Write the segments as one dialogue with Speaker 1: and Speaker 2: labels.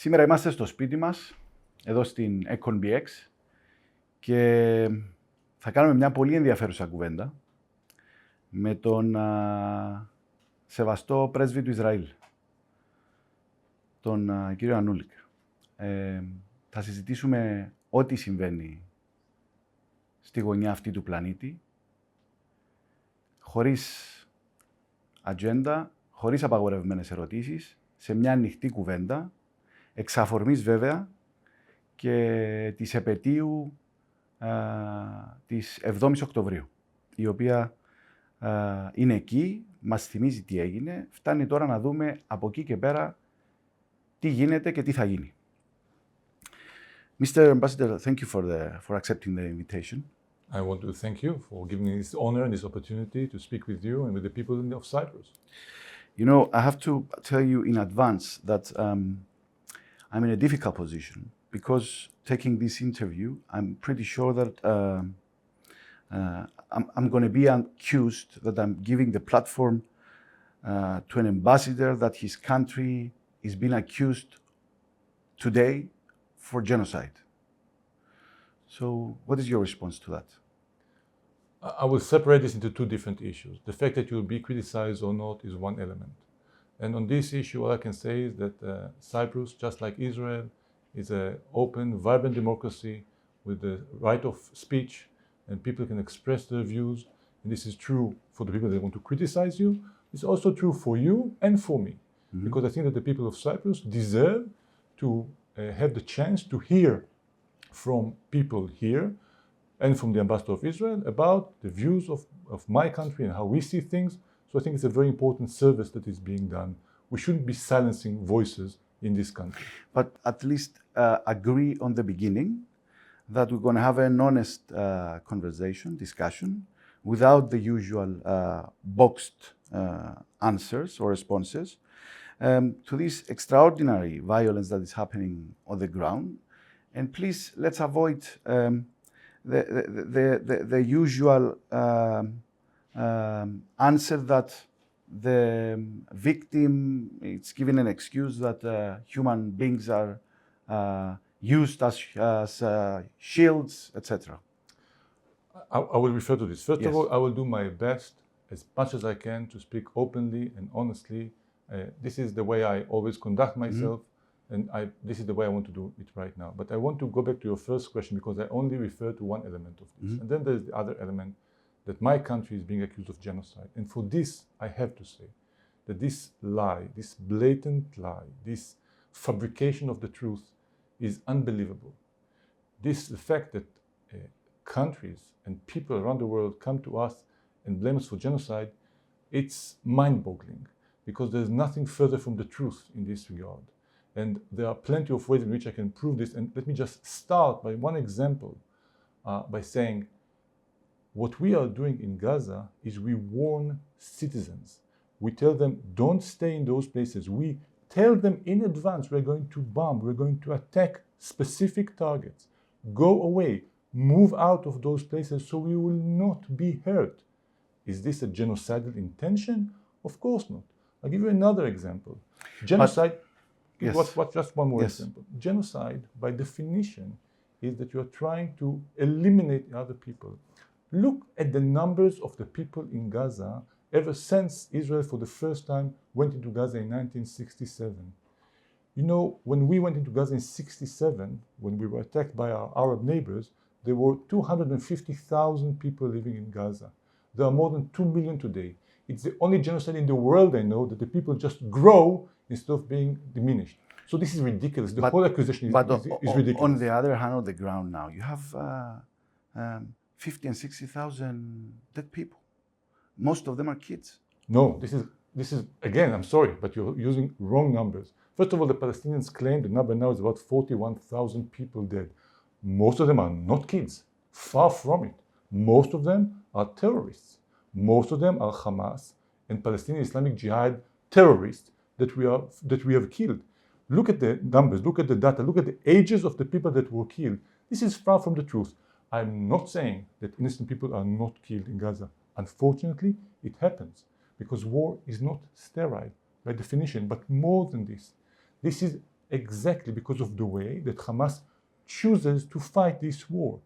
Speaker 1: Σήμερα είμαστε στο σπίτι μας, εδώ στην Έχουν και θα κάνουμε μια πολύ ενδιαφέρουσα κουβέντα με τον σεβαστό πρέσβη του Ισραήλ, τον κύριο Ανούλικ. Θα συζητήσουμε ό,τι συμβαίνει στη γωνιά αυτή του πλανήτη, χωρίς ατζέντα, χωρίς απαγορευμένες ερωτήσεις, σε μια ανοιχτή κουβέντα, εξ αφορμής βέβαια και της επετείου της 7ης Οκτωβρίου, η οποία είναι εκεί, μας θυμίζει τι έγινε, φτάνει τώρα να δούμε από εκεί και πέρα τι γίνεται και τι θα γίνει. Mr. Ambassador, thank you for accepting the invitation.
Speaker 2: I want to thank you for giving me this honor and this opportunity to speak with you and with the people of Cyprus.
Speaker 1: You know, I have to tell you in advance that I'm in a difficult position because taking this interview, I'm pretty sure that I'm going to be accused that I'm giving the platform to an ambassador that his country is being accused today for genocide. So, what is your response to that?
Speaker 2: I will separate this into two different issues. The fact that you will be criticized or not is one element. And on this issue, all I can say is that Cyprus, just like Israel, is an open, vibrant democracy with the right of speech, and people can express their views. And this is true for the people that want to criticize you. It's also true for you and for me. Mm-hmm. Because I think that the people of Cyprus deserve to have the chance to hear from people here and from the ambassador of Israel about the views of my country and how we see things. So I think it's a very important service that is being done. We shouldn't be silencing voices in this country.
Speaker 1: But at least agree on the beginning that we're going to have an honest conversation, discussion, without the usual boxed answers or responses to this extraordinary violence that is happening on the ground. And please, let's avoid the usual answer that the victim is given an excuse that human beings are used as shields, etc.
Speaker 2: I will refer to this. First
Speaker 1: Yes.
Speaker 2: of all, I will do my best, as much as I can, to speak openly and honestly. This is the way I always conduct myself. Mm-hmm. And this is the way I want to do it right now. But I want to go back to your first question because I only refer to one element of this. Mm-hmm. And then there's the other element that my country is being accused of genocide. And for this, I have to say that this lie, this blatant lie, this fabrication of the truth is unbelievable. The fact that countries and people around the world come to us and blame us for genocide, it's mind-boggling because there's nothing further from the truth in this regard. And there are plenty of ways in which I can prove this. And let me just start by one example, by saying what we are doing in Gaza is we warn citizens. We tell them, don't stay in those places. We tell them in advance, we're going to bomb, we're going to attack specific targets. Go away, move out of those places so we will not be hurt. Is this a genocidal intention? Of course not. I'll give you another example. Genocide...
Speaker 1: Yes.
Speaker 2: Just one more example. Genocide, by definition, is that you are trying to eliminate other people. Look at the numbers of the people in Gaza ever since Israel for the first time went into Gaza in 1967. You know, when we went into Gaza in 1967, when we were attacked by our Arab neighbors, there were 250,000 people living in Gaza. There are more than 2 million today. It's the only genocide in the world I know that the people just grow instead of being diminished. So this is ridiculous. The whole accusation is ridiculous.
Speaker 1: On the other hand, on the ground now, you have 50 and 60,000 dead people. Most of them are kids.
Speaker 2: No, this is again, I'm sorry, but you're using wrong numbers. First of all, the Palestinians claim the number now is about 41,000 people dead. Most of them are not kids. Far from it. Most of them are terrorists. Most of them are Hamas and Palestinian Islamic Jihad terrorists that we have killed. Look at the numbers, look at the data, look at the ages of the people that were killed. This is far from the truth. I'm not saying that innocent people are not killed in Gaza. Unfortunately, it happens because war is not sterile by definition, but more than this. This is exactly because of the way that Hamas chooses to fight this war.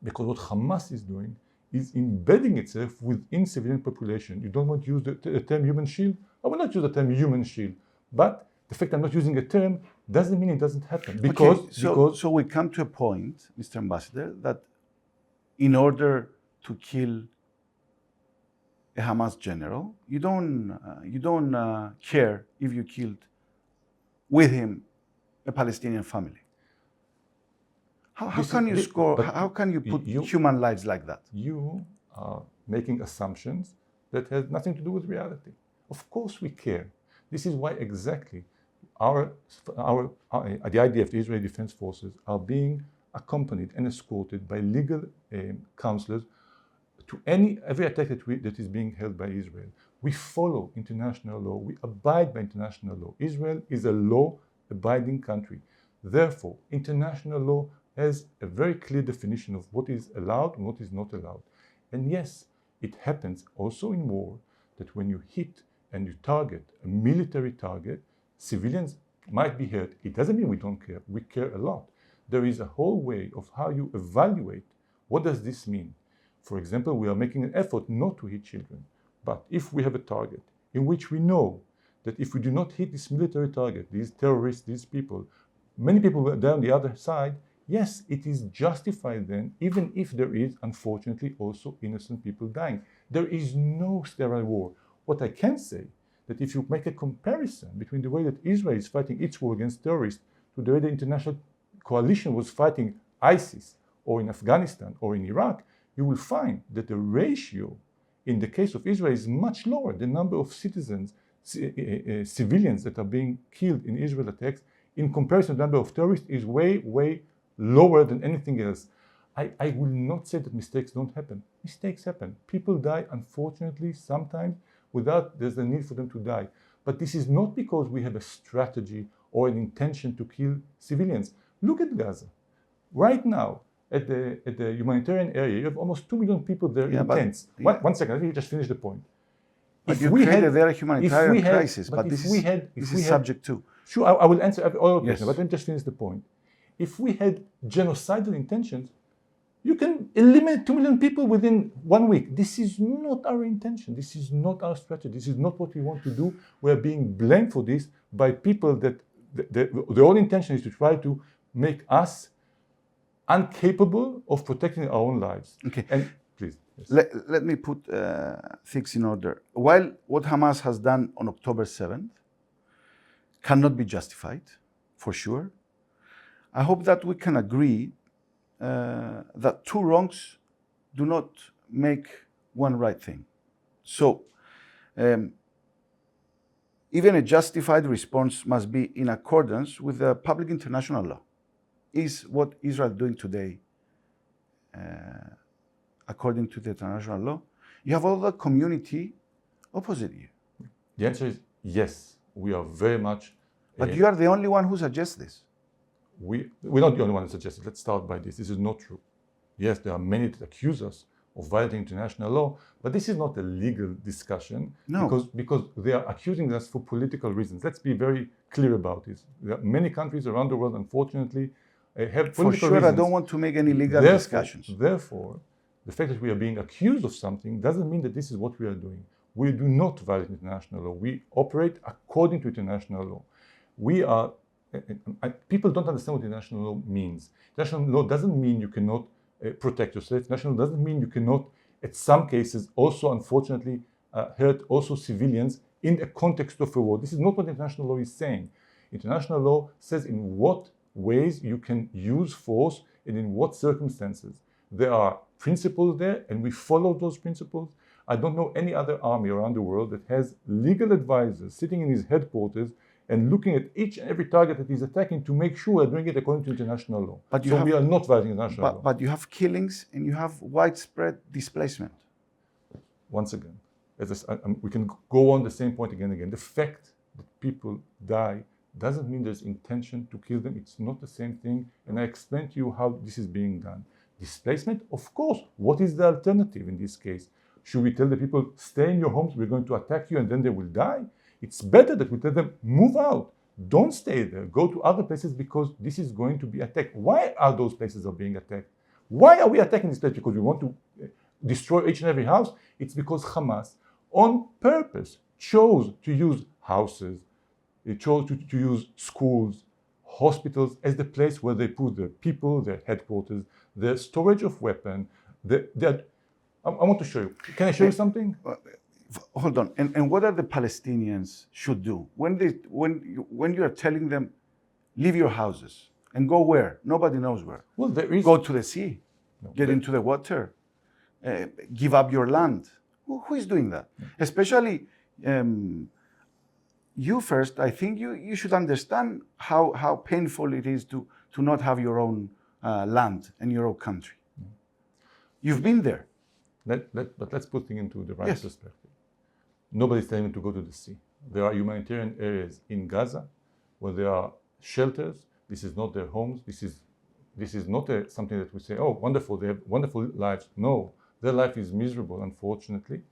Speaker 2: Because what Hamas is doing is embedding itself within civilian population. You don't want to use the term human shield? I will not use the term human shield. But the fact I'm not using a term doesn't mean it doesn't happen. Because,
Speaker 1: so we come to a point, Mr. Ambassador, that in order to kill a Hamas general, you don't care if you killed with him a Palestinian family. How can you put human lives like that?
Speaker 2: You are making assumptions that has nothing to do with reality. Of course we care. This is why exactly the IDF, the Israeli Defense Forces, are being accompanied and escorted by legal counselors to every attack that is being held by Israel. We follow international law. We abide by international law. Israel is a law-abiding country. Therefore, international law has a very clear definition of what is allowed and what is not allowed. And yes, it happens also in war that when you hit and you target a military target, civilians might be hurt. It doesn't mean we don't care. We care a lot. There is a whole way of how you evaluate what does this mean. For example, we are making an effort not to hit children. But if we have a target in which we know that if we do not hit this military target, these terrorists, these people, many people were there on the other side, yes, it is justified then, even if there is, unfortunately, also innocent people dying. There is no sterile war. What I can say, that if you make a comparison between the way that Israel is fighting its war against terrorists to the way the international coalition was fighting ISIS, or in Afghanistan, or in Iraq, you will find that the ratio in the case of Israel is much lower. The number of citizens, civilians that are being killed in Israel attacks in comparison to the number of terrorists is way, way lower than anything else. I will not say that mistakes don't happen. Mistakes happen. People die, unfortunately, sometimes without there's a need for them to die. But this is not because we have a strategy or an intention to kill civilians. Look at Gaza. Right now, at the humanitarian area, you have almost 2 million people there in tents. One second, let me just finish the point.
Speaker 1: But you created there a humanitarian crisis, but this is subject to.
Speaker 2: Sure, I will answer all your questions, but let me just finish the point. If we had genocidal intentions, you can eliminate 2 million people within 1 week. This is not our intention. This is not our strategy. This is not what we want to do. We are being blamed for this by people that the whole intention is to try to make us incapable of protecting our own lives.
Speaker 1: Okay.
Speaker 2: And please. Yes.
Speaker 1: Let me put things in order. While what Hamas has done on October 7th cannot be justified, for sure, I hope that we can agree that two wrongs do not make one right thing. So, even a justified response must be in accordance with the public international law. Is what Israel doing today according to the international law? You have all the community opposite you.
Speaker 2: The answer is yes. We are very much.
Speaker 1: But you are the only one who suggests this.
Speaker 2: We're not the only one who suggests it. Let's start by this. This is not true. Yes, there are many that accuse us of violating international law, but this is not a legal discussion.
Speaker 1: No.
Speaker 2: Because they are accusing us for political reasons. Let's be very clear about this. There are many countries around the world, unfortunately, have political reasons.
Speaker 1: I don't want to make any legal discussions.
Speaker 2: Therefore, the fact that we are being accused of something doesn't mean that this is what we are doing. We do not violate international law. We operate according to international law. People don't understand what international law means. International law doesn't mean you cannot protect yourself. International law doesn't mean you cannot, at some cases, also unfortunately hurt also civilians in the context of a war. This is not what international law is saying. International law says in what ways you can use force and in what circumstances. There are principles there, and we follow those principles. I don't know any other army around the world that has legal advisors sitting in his headquarters and looking at each and every target that he's attacking to make sure we're doing it according to international law. We are not violating international law.
Speaker 1: But you have killings and you have widespread displacement.
Speaker 2: Once again, we can go on the same point again and again. The fact that people die doesn't mean there's intention to kill them. It's not the same thing. And I explained to you how this is being done. Displacement, of course. What is the alternative in this case? Should we tell the people, stay in your homes, we're going to attack you and then they will die? It's better that we tell them, move out. don't stay there. Go to other places because this is going to be attacked. Why are those places being attacked? Why are we attacking this place? Because we want to destroy each and every house? It's because Hamas, on purpose, chose to use houses, it chose to use schools, hospitals as the place where they put their people, their headquarters, their storage of weapons. I want to show you. Can I show you something?
Speaker 1: Hold on. And what are the Palestinians should do when you are telling them, leave your houses and go where? Nobody knows where.
Speaker 2: Well, there is.
Speaker 1: Go to the sea, get into the water, give up your land. Who is doing that? Especially you first. I think you should understand how painful it is to not have your own land and your own country. You've been there.
Speaker 2: But let's put things into the right perspective. Nobody's telling them to go to the sea. There are humanitarian areas in Gaza where there are shelters. This is not their homes. This is not something that we say, oh, wonderful, they have wonderful lives. No, their life is miserable, unfortunately.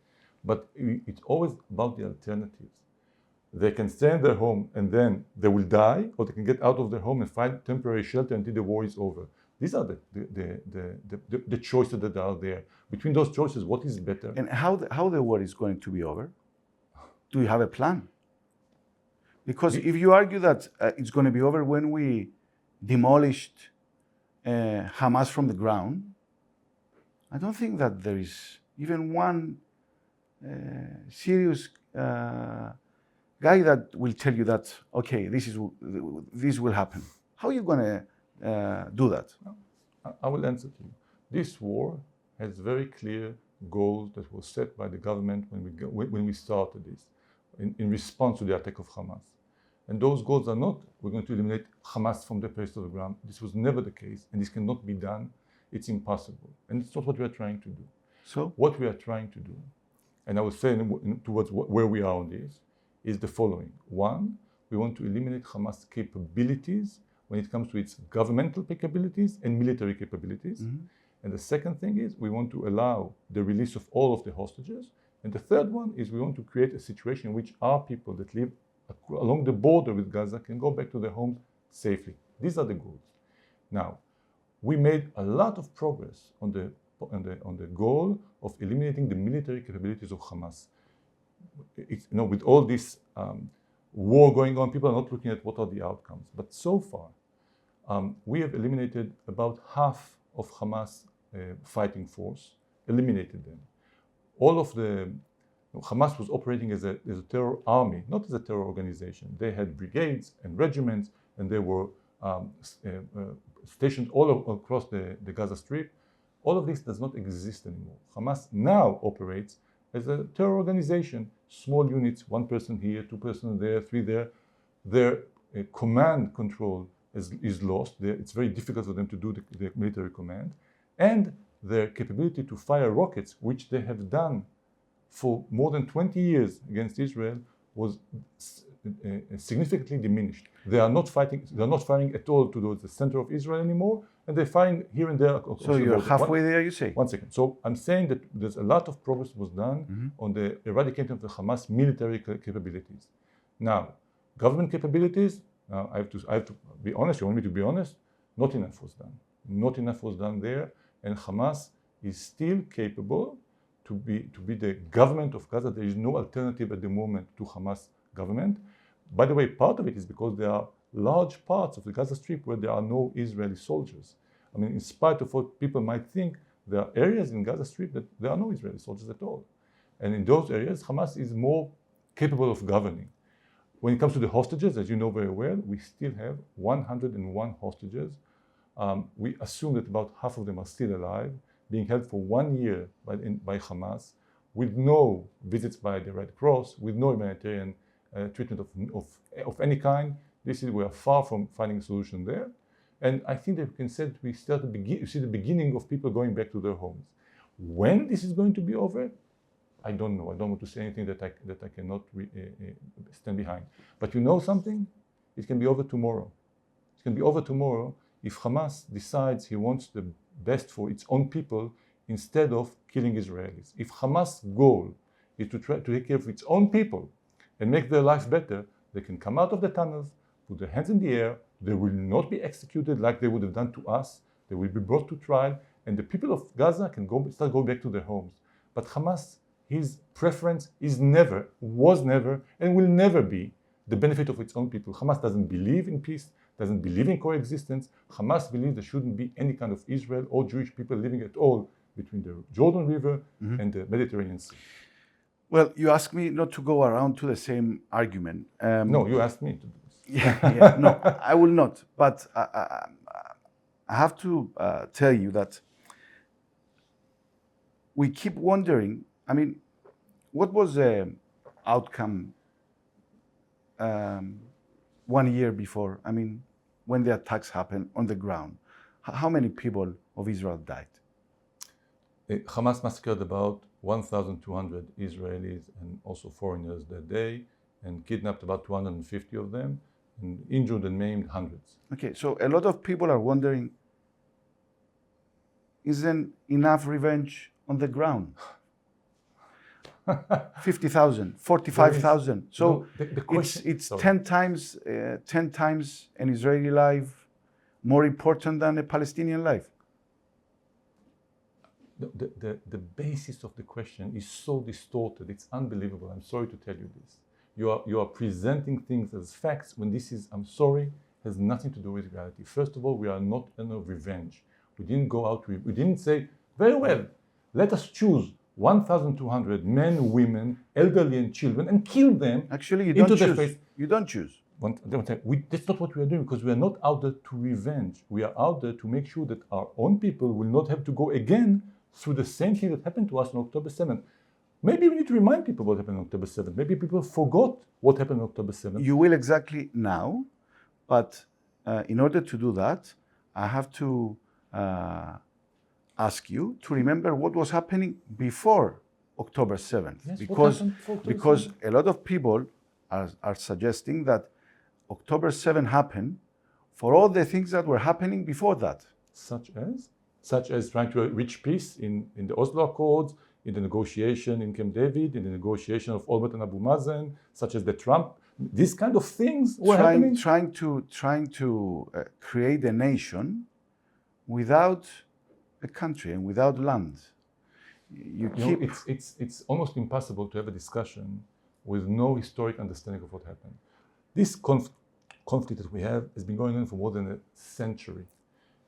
Speaker 2: But it's always about the alternatives. They can stay in their home and then they will die, or they can get out of their home and find temporary shelter until the war is over. These are the choices that are there. Between those choices, what is better?
Speaker 1: And how the war is going to be over? Do you have a plan? Because if you argue that it's going to be over when we demolished Hamas from the ground, I don't think that there is even one serious guy that will tell you that, okay, this will happen. How are you going to do that?
Speaker 2: I will answer to you. This war has very clear goals that were set by the government when we started this, in response to the attack of Hamas. And those goals are not, we're going to eliminate Hamas from the face of the ground. This was never the case, and this cannot be done. It's impossible. And it's not what we are trying to do.
Speaker 1: So?
Speaker 2: What we are trying to do, and I was saying towards where we are on this, is the following. One, we want to eliminate Hamas capabilities when it comes to its governmental capabilities and military capabilities. Mm-hmm. And the second thing is we want to allow the release of all of the hostages. And the third one is we want to create a situation in which our people that live along the border with Gaza can go back to their homes safely. These are the goals. Now, we made a lot of progress on the goal of eliminating the military capabilities of Hamas. With all this war going on, people are not looking at what are the outcomes. But so far, we have eliminated about half of Hamas fighting force, eliminated them. All of Hamas was operating as a terror army, not as a terror organization. They had brigades and regiments, and they were stationed all across the Gaza Strip. All of this does not exist anymore. Hamas now operates as a terror organization, small units, one person here, two persons there, three there. Their command control is lost. It's very difficult for them to do the military command. And their capability to fire rockets, which they have done for more than 20 years against Israel, was significantly diminished. They are not firing at all towards the center of Israel anymore, and they're firing here and there.
Speaker 1: So you're halfway there, you say?
Speaker 2: 1 second. So I'm saying that there's a lot of progress was done on the eradication of the Hamas military capabilities. Now, government capabilities, I have to be honest, you want me to be honest? Not enough was done. Not enough was done there, and Hamas is still capable to be the government of Gaza. There is no alternative at the moment to Hamas government. By the way, part of it is because there are large parts of the Gaza Strip where there are no Israeli soldiers. I mean, in spite of what people might think, there are areas in Gaza Strip that there are no Israeli soldiers at all. And in those areas, Hamas is more capable of governing. When it comes to the hostages, as you know very well, we still have 101 hostages. We assume that about half of them are still alive, being held for 1 year by Hamas, with no visits by the Red Cross, with no humanitarian treatment of any kind. We are far from finding a solution there. And I think that we can say that we see the beginning of people going back to their homes. When this is going to be over, I don't know. I don't want to say anything that I cannot stand behind. But you know something? It can be over tomorrow. It can be over tomorrow if Hamas decides he wants the best for its own people instead of killing Israelis. If Hamas' goal is to try to take care of its own people and make their lives better, they can come out of the tunnels, put their hands in the air. They will not be executed like they would have done to us. They will be brought to trial, and the people of Gaza can start going back to their homes. But Hamas, his preference is never, was never, and will never be the benefit of its own people. Hamas doesn't believe in peace, doesn't believe in coexistence. Hamas believes there shouldn't be any kind of Israel or Jewish people living at all between the Jordan River and the Mediterranean Sea.
Speaker 1: Well, you asked me not to go around to the same argument.
Speaker 2: No, you asked me to do this.
Speaker 1: No, I will not. But I have to tell you that we keep wondering, I mean, what was the outcome 1 year before? I mean, when the attacks happened on the ground, how many people of Israel died?
Speaker 2: Hamas massacred about 1,200 Israelis and also foreigners that day, and kidnapped about 250 of them, and injured and maimed hundreds.
Speaker 1: Okay, so a lot of people are wondering, isn't enough revenge on the ground? 50,000, 45,000. So
Speaker 2: No, the question,
Speaker 1: it's 10 times an Israeli life more important than a Palestinian life.
Speaker 2: The basis of the question is so distorted. It's unbelievable. I'm sorry to tell you this. You are presenting things as facts when this is, I'm sorry, has nothing to do with reality. First of all, we are not in a revenge. We didn't go out, we didn't say, very well, let us choose 1,200 men, women, elderly and children and kill them.
Speaker 1: Actually, you
Speaker 2: into
Speaker 1: don't
Speaker 2: their
Speaker 1: choose.
Speaker 2: face.
Speaker 1: You don't choose.
Speaker 2: That's not what we are doing, because we are not out there to revenge. We are out there to make sure that our own people will not have to go again through the same thing that happened to us on October 7th. Maybe we need to remind people what happened on October 7th. Maybe people forgot what happened on October 7th.
Speaker 1: You will exactly now, but in order to do that, I have to ask you to remember what was happening before October 7th.
Speaker 2: Yes,
Speaker 1: because a lot of people are suggesting that October 7th happened for all the things that were happening before that.
Speaker 2: Such as trying to reach peace in the Oslo Accords, in the negotiation in Camp David, in the negotiation of Olmert and Abu Mazen, such as the Trump. These kind of things were happening.
Speaker 1: Trying to create a nation without a country and without land.
Speaker 2: It's almost impossible to have a discussion with no historic understanding of what happened. This conflict that we have has been going on for more than a century.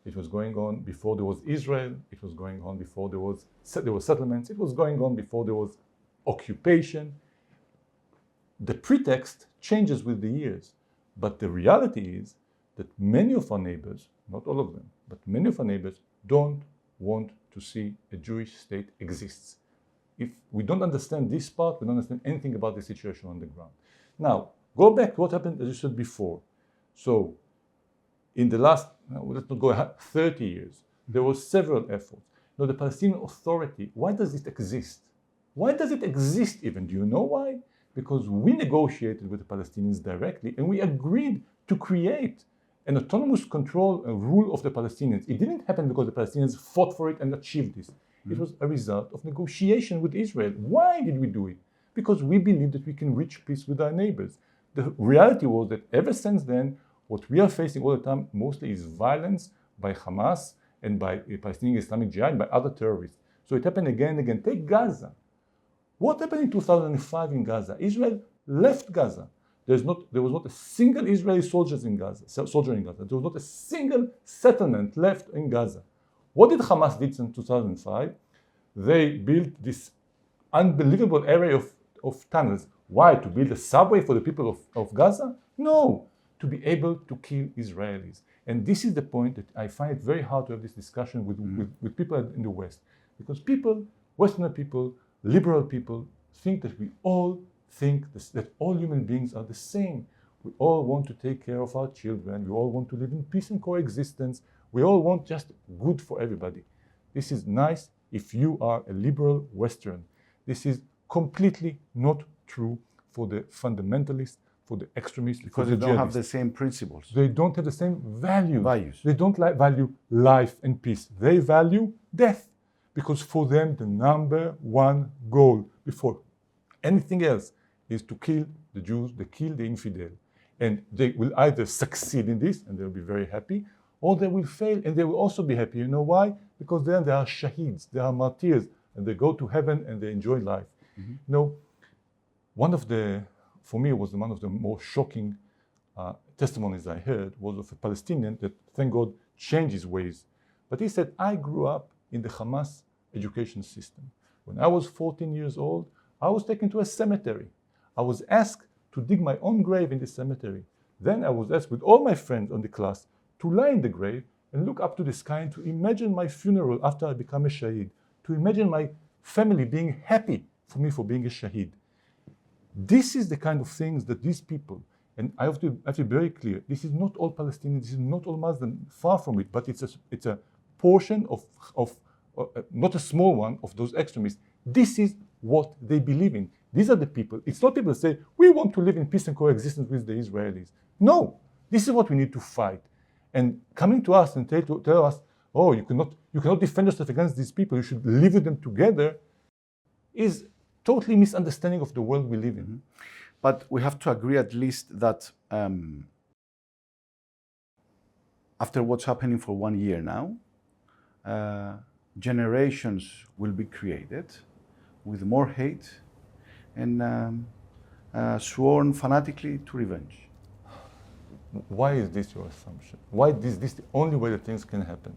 Speaker 2: It was going on before there was Israel. It was going on before there were settlements. It was going on before there was occupation. The pretext changes with the years, but the reality is that many of our neighbors, not all of them, but many of our neighbors don't want to see a Jewish state exists. If we don't understand this part, we don't understand anything about the situation on the ground. Now, go back to what happened, as you said before. So, in the last, let's not go 30 years, there were several efforts. Now, the Palestinian Authority, why does it exist? Why does it exist even? Do you know why? Because we negotiated with the Palestinians directly and we agreed to create an autonomous control and rule of the Palestinians. It didn't happen because the Palestinians fought for it and achieved this. It was a result of negotiation with Israel. Why did we do it? Because we believe that we can reach peace with our neighbors. The reality was that ever since then, what we are facing all the time mostly is violence by Hamas and by Palestinian Islamic Jihad, by other terrorists. So it happened again and again. Take Gaza. What happened in 2005 in Gaza? Israel left Gaza. There was not a single Israeli soldier in Gaza. There was not a single settlement left in Gaza. What did Hamas do in 2005? They built this unbelievable array of tunnels. Why? To build a subway for the people of Gaza? No, to be able to kill Israelis. And this is the point that I find it very hard to have this discussion with people in the West. Because Westerner people, liberal people, think that we all think that all human beings are the same. We all want to take care of our children. We all want to live in peace and coexistence. We all want just good for everybody. This is nice if you are a liberal Western. This is completely not true for the fundamentalists, for the extremists.
Speaker 1: Because they don't have the same principles.
Speaker 2: They don't have the same values. They don't value life and peace. They value death. Because for them, the number one goal before anything else is to kill the Jews, to kill the infidel. and they will either succeed in this and they'll be very happy, or they will fail and they will also be happy. You know why? Because then they are shaheeds, they are martyrs, and they go to heaven and they enjoy life. You know, for me, was one of the most shocking testimonies I heard was of a Palestinian that, thank God, changed his ways. But he said, I grew up in the Hamas education system. When I was 14 years old, I was taken to a cemetery. I was asked to dig my own grave in the cemetery. Then I was asked with all my friends on the class to lie in the grave and look up to the sky and to imagine my funeral after I become a shaheed, to imagine my family being happy for me for being a shaheed. This is the kind of things that these people, and I have to be very clear, this is not all Palestinians, this is not all Muslims, far from it, but it's a portion of not a small one, of those extremists. This is what they believe in. These are the people. It's not people that say, we want to live in peace and coexistence with the Israelis. No, this is what we need to fight. And coming to us and tell us, oh, you cannot defend yourself against these people, you should live with them together, is totally misunderstanding of the world we live in.
Speaker 1: But we have to agree at least that after what's happening for 1 year now, generations will be created with more hate and sworn fanatically to revenge.
Speaker 2: Why is this your assumption? Why is this the only way that things can happen?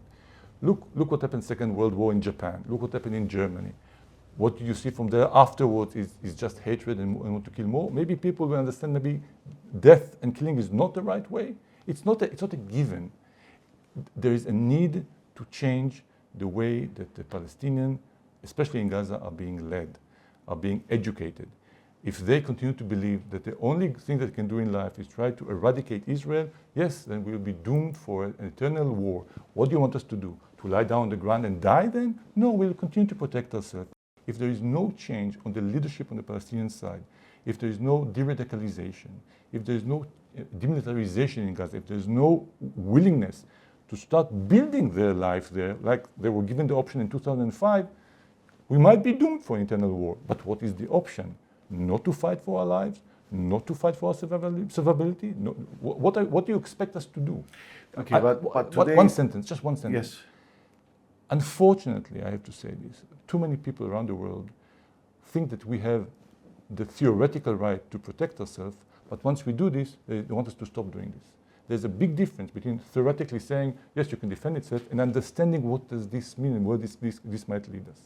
Speaker 2: Look what happened in the Second World War in Japan. Look what happened in Germany. What you see from there afterwards is just hatred and want to kill more. Maybe people will understand maybe death and killing is not the right way. It's not a given. There is a need to change the way that the Palestinians, especially in Gaza, are being led, are being educated. If they continue to believe that the only thing that they can do in life is try to eradicate Israel, yes, then we'll be doomed for an eternal war. What do you want us to do? To lie down on the ground and die then? No, we'll continue to protect ourselves. If there is no change on the leadership on the Palestinian side, if there is no de-radicalization, if there is no demilitarization in Gaza, if there is no willingness to start building their life there, like they were given the option in 2005, we might be doomed for an eternal war. But what is the option? Not to fight for our lives, not to fight for our survivability? No. What do you expect us to do?
Speaker 1: Okay, but today...
Speaker 2: One sentence, just one sentence.
Speaker 1: Yes.
Speaker 2: Unfortunately, I have to say this, too many people around the world think that we have the theoretical right to protect ourselves, but once we do this, they want us to stop doing this. There's a big difference between theoretically saying, yes, you can defend itself, and understanding what does this mean and where this might lead us.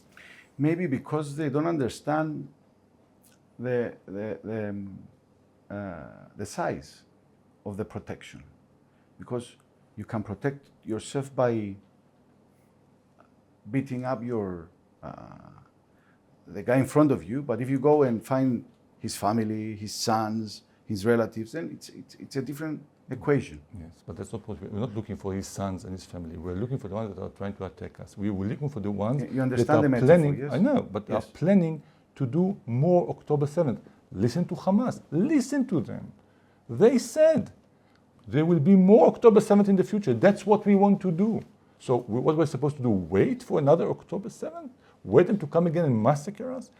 Speaker 1: Maybe because they don't understand the size of the protection. Because you can protect yourself by beating up the guy in front of you, but if you go and find his family, his sons, his relatives, then it's a different equation.
Speaker 2: Yes, but that's not what we're not looking for his sons and his family. We're looking for the ones that are trying to attack us. We're looking for the ones
Speaker 1: you understand
Speaker 2: that are
Speaker 1: the
Speaker 2: planning.
Speaker 1: Metaphor, yes?
Speaker 2: I know, but are planning to do more October 7th. Listen to Hamas. Listen to them. They said there will be more October 7th in the future. That's what we want to do. So what we're supposed to do? Wait for another October 7th? Wait them to come again and massacre us?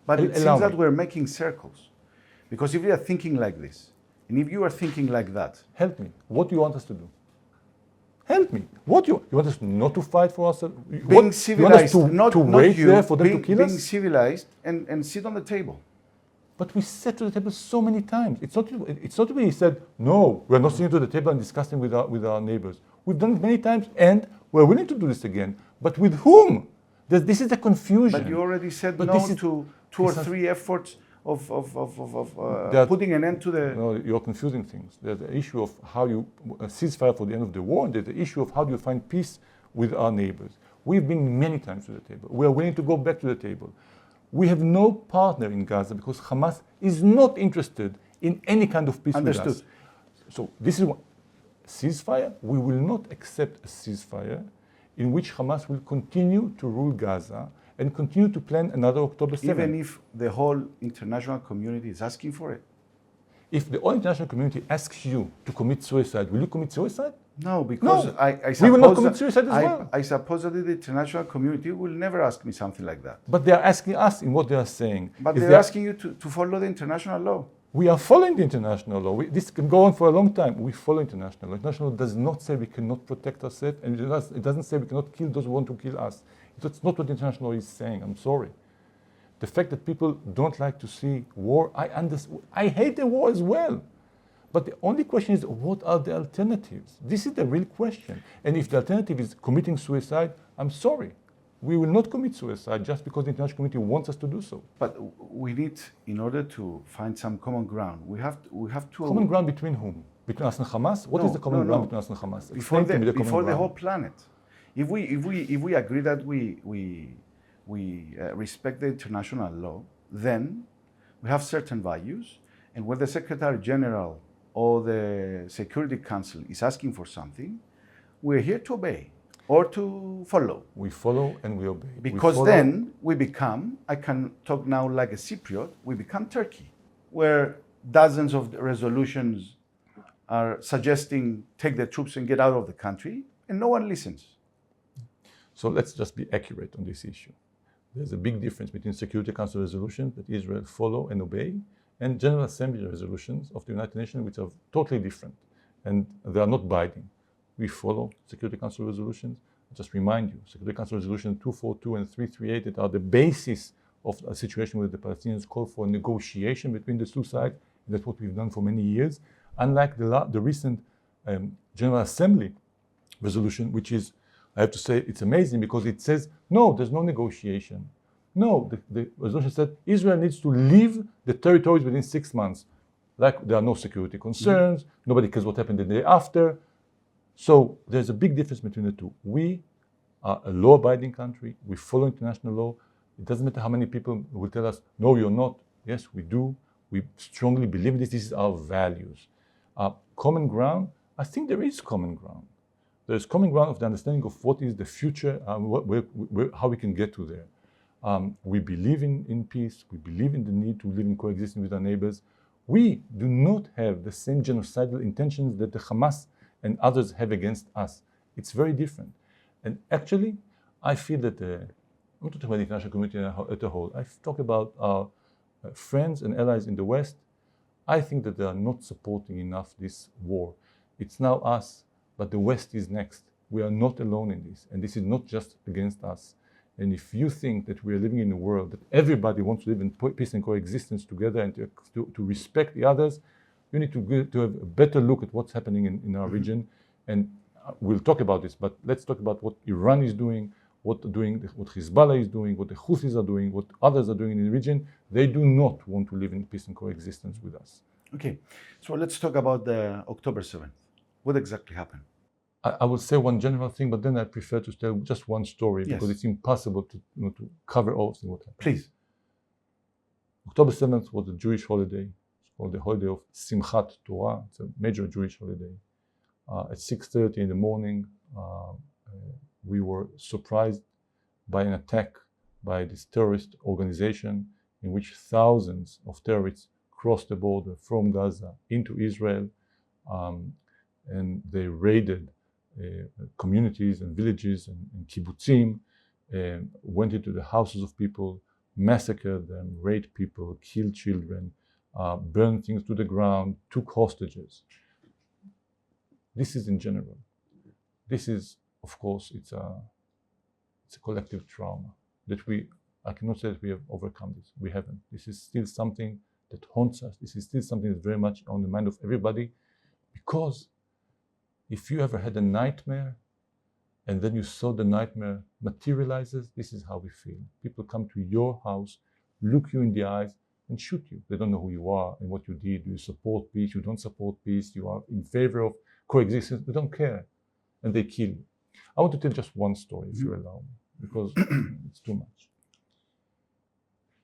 Speaker 1: But it seems that we're making circles. Because if we are thinking like this, and if you are thinking like that...
Speaker 2: Help me. What do you want us to do? Help me. What you want us not to fight for ourselves?
Speaker 1: Being civilized,
Speaker 2: to wait there for them to kill us?
Speaker 1: Being civilized and sit on the table.
Speaker 2: But we sat to the table so many times. It's not we said, no, we're not sitting to the table and discussing with our neighbors. We've done it many times and we're willing to do this again. But with whom? This is the confusion.
Speaker 1: But you already said no to two or three efforts of putting an end to the...
Speaker 2: No, you're confusing things. There's the issue of how you ceasefire for the end of the war, and there's the issue of how do you find peace with our neighbors. We've been many times to the table. We are willing to go back to the table. We have no partner in Gaza because Hamas is not interested in any kind of peace with us. So this is what... Ceasefire, we will not accept a ceasefire in which Hamas will continue to rule Gaza and continue to plan another October 7th.
Speaker 1: Even if the whole international community is asking for it?
Speaker 2: If the whole international community asks you to commit suicide, will you commit suicide?
Speaker 1: No, because
Speaker 2: no.
Speaker 1: I suppose
Speaker 2: we will not commit suicide as well.
Speaker 1: I suppose that the international community will never ask me something like that.
Speaker 2: But they are asking us in what they are saying.
Speaker 1: But they're asking you to follow the international law.
Speaker 2: We are following the international law. This can go on for a long time. We follow international law. International law does not say we cannot protect ourselves, and it doesn't say we cannot kill those who want to kill us. That's not what international law is saying. I'm sorry. The fact that people don't like to see war, I understand. I hate the war as well. But the only question is, what are the alternatives? This is the real question. And if the alternative is committing suicide, I'm sorry. We will not commit suicide just because the international community wants us to do so.
Speaker 1: But we need, in order to find some common ground, we have to...
Speaker 2: Common ground between whom? Between us and Hamas? What is the common ground between us and Hamas?
Speaker 1: Before the whole planet. If we agree that we respect the international law, then we have certain values, and when the Secretary General or the Security Council is asking for something, we're here to obey or to follow.
Speaker 2: We follow and we obey.
Speaker 1: Because then we become, I can talk now like a Cypriot, we become Turkey, where dozens of resolutions are suggesting take the troops and get out of the country, and no one listens.
Speaker 2: So let's just be accurate on this issue. There's a big difference between Security Council resolutions that Israel follow and obey, and General Assembly resolutions of the United Nations, which are totally different, and they are not binding. We follow Security Council resolutions. I'll just remind you, Security Council resolution 242 and 338 that are the basis of a situation where the Palestinians call for negotiation between the two sides. That's what we've done for many years. Unlike the recent General Assembly resolution, which is, I have to say, it's amazing because it says, no, there's no negotiation. No, the resolution said Israel needs to leave the territories within 6 months. Like there are no security concerns, nobody cares what happened the day after. So there's a big difference between the two. We are a law-abiding country. We follow international law. It doesn't matter how many people will tell us, no, you're not. Yes, we do. We strongly believe this. This is our values. Common ground, I think there is common ground. There's common ground of the understanding of what is the future, how we can get to there. We believe in peace. We believe in the need to live in coexistence with our neighbors. We do not have the same genocidal intentions that the Hamas and others have against us. It's very different. And actually, I feel that, I'm not talking about the international community as a whole, I talk about our friends and allies in the West. I think that they are not supporting enough this war. It's now us, but the West is next. We are not alone in this, and this is not just against us. And if you think that we are living in a world that everybody wants to live in peace and coexistence together and to respect the others, you need to have a better look at what's happening in our region. And we'll talk about this, but let's talk about what Iran is doing, what Hezbollah is doing, what the Houthis are doing, what others are doing in the region. They do not want to live in peace and coexistence with us.
Speaker 1: Okay, so let's talk about the October 7th. What exactly happened?
Speaker 2: I will say one general thing, but then I prefer to tell just one story because it's impossible to cover all of what happened.
Speaker 1: Please.
Speaker 2: October 7th was a Jewish holiday. It's called the holiday of Simchat Torah. It's a major Jewish holiday. At 6:30 in the morning, we were surprised by an attack by this terrorist organization in which thousands of terrorists crossed the border from Gaza into Israel, and they raided communities and villages and kibbutzim, went into the houses of people, massacred them, raped people, killed children, burned things to the ground, took hostages. This is in general. This is, of course, it's a collective trauma that I cannot say that we have overcome this. We haven't. This is still something that haunts us. This is still something that's very much on the mind of everybody, because if you ever had a nightmare and then you saw the nightmare materializes, this is how we feel. People come to your house, look you in the eyes, and shoot you. They don't know who you are and what you did. Do you support peace? You don't support peace. You are in favor of coexistence. They don't care. And they kill you. I want to tell just one story, if you allow me, because it's too much.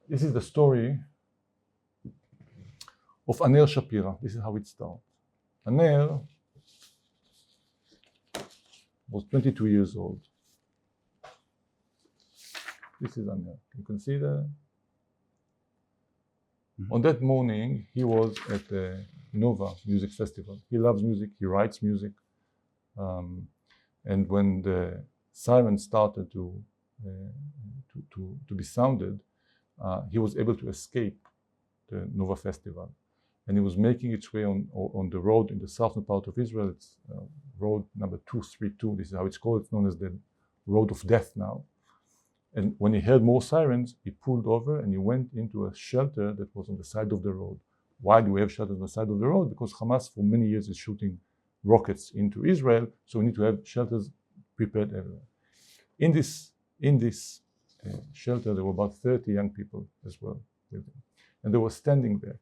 Speaker 2: This is the story of Aner Shapira. This is how it starts. Aner was 22 years old. This is Aner. You can see that. On that morning, he was at the Nova Music Festival. He loves music, he writes music. And when the siren started to be sounded, he was able to escape the Nova Festival. and it was making its way on the road in the southern part of Israel. It's road number 232. This is how it's called. It's known as the road of death now. And when he heard more sirens, he pulled over and he went into a shelter that was on the side of the road. Why do we have shelters on the side of the road? Because Hamas for many years is shooting rockets into Israel, so we need to have shelters prepared everywhere. In this shelter, there were about 30 young people as well with them. And they were standing there.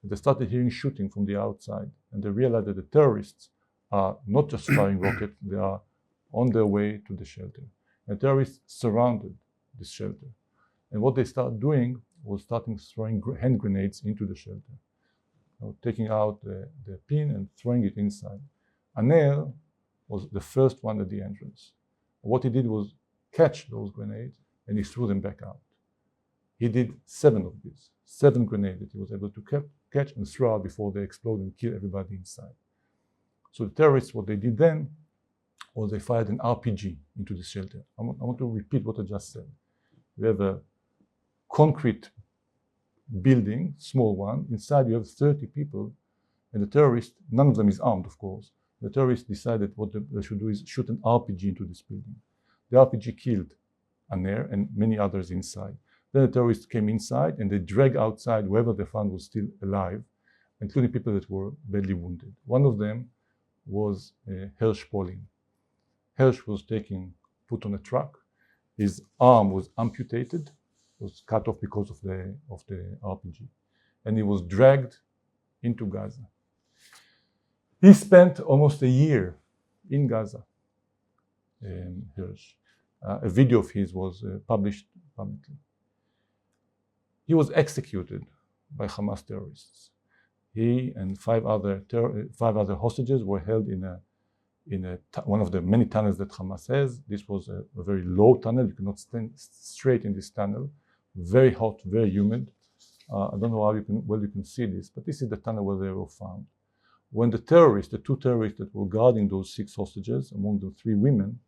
Speaker 2: And they started hearing shooting from the outside. And they realized that the terrorists are not just firing rockets, they are on their way to the shelter. And terrorists surrounded this shelter. And what they started doing was throwing hand grenades into the shelter. Taking out the pin and throwing it inside. Anel was the first one at the entrance. What he did was catch those grenades and he threw them back out. He did 7 of these, 7 grenades that he was able to catch and throw out before they explode and kill everybody inside. So the terrorists, what they did then was they fired an RPG into the shelter. I want to repeat what I just said. We have a concrete building, small one. Inside you have 30 people, and the terrorists, none of them is armed, of course. The terrorists decided what they should do is shoot an RPG into this building. The RPG killed Aner and many others inside. Then the terrorists came inside and they dragged outside whoever they found was still alive, including people that were badly wounded. One of them was Hersh Polin. Hersh was put on a truck. His arm was amputated, was cut off because of the RPG, and he was dragged into Gaza. He spent almost a year in Gaza. Hersh. A video of his was published publicly. He was executed by Hamas terrorists. He and 5 other hostages were held in one of the many tunnels that Hamas has. This was a very low tunnel. You cannot stand straight in this tunnel. Very hot, very humid. I don't know how you can see this, but this is the tunnel where they were found. When the 2 terrorists that were guarding those 6 hostages, among them 3 women,